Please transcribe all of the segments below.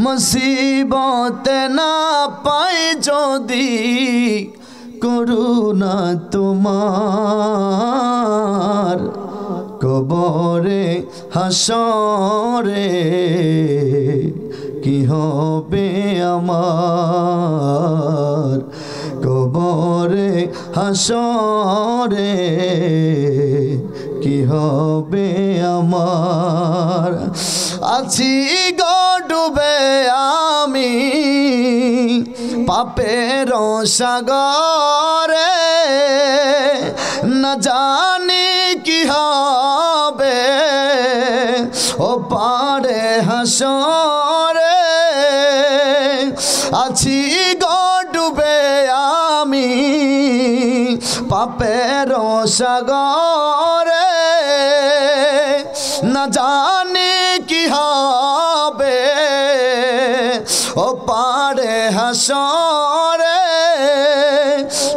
মুসিবত না পাই যদি করুণা তোমার, কবরে হাসরে কি হবে আমার, কবরে হাসরে কি হবে আমার। আছি গো ডুবে আমি পাপের সাগরে, না জানি কি হবে ও পারে হাসরে। আছি গো ডুবে আমি পাপের সাগরে, না জানি কি হবে ও পারে হাসরে।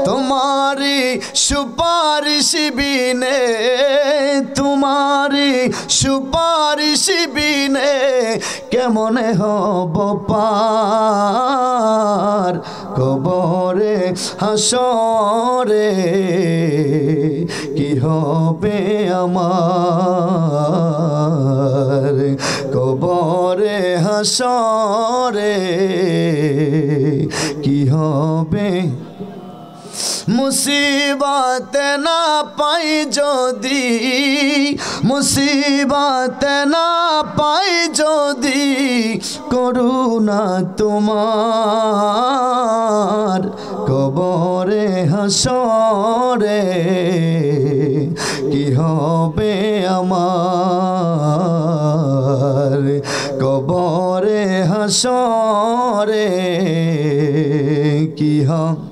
তোমারি সুপারিশ বিনে, তোমারি সুপারিশ বিনে কেমনে হব পার, কবরে হাসরে কি হবে আমার, কবরে হাসরে কি হবে। মুসিবত না পাই যদি, মুসিবত না পাই যদি করুণা তোমার, কবরে হাসরে কি হবে আমার, কবরে হাসরে কি হবে।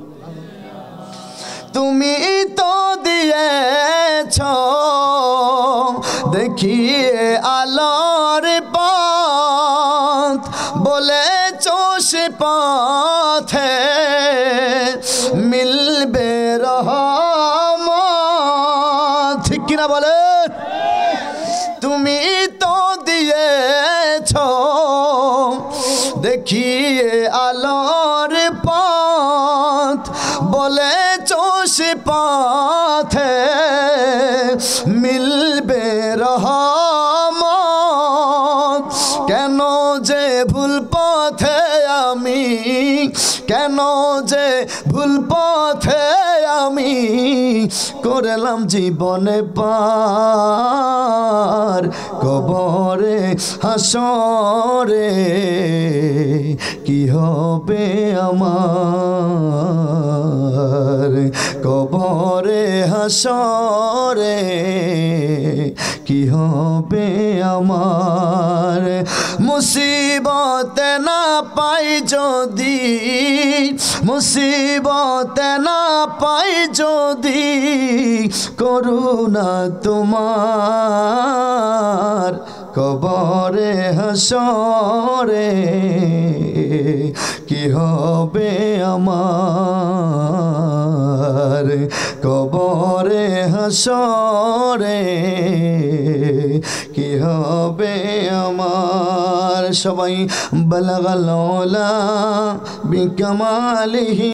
তুমি তো দিয়েছ দেখিয়ে আলোর পথ, বলেছ সে পথে মিলবে রহমত, ঠিক কিনা বলে। তুমি তো দিয়েছ দেখিয়ে আলোর পথ, বলেছ সে পথে মিলবে রহমত। কেন যে ভুল পথে আমি, কেন যে ভুল পথে আমি করলাম জীবনে পার, কবরে হাসরে কি হবে আমার, কবরে হাসরে কি হবে আমার। মুসিবত না পাই যদি, মুসিবত না পাই যদি করুণা তোমার, কবরে হাসরে কি হবে আমার, কবরে হাসরে কি হবে আমার। সবাই বালাগাল উলা বিকামালিহি।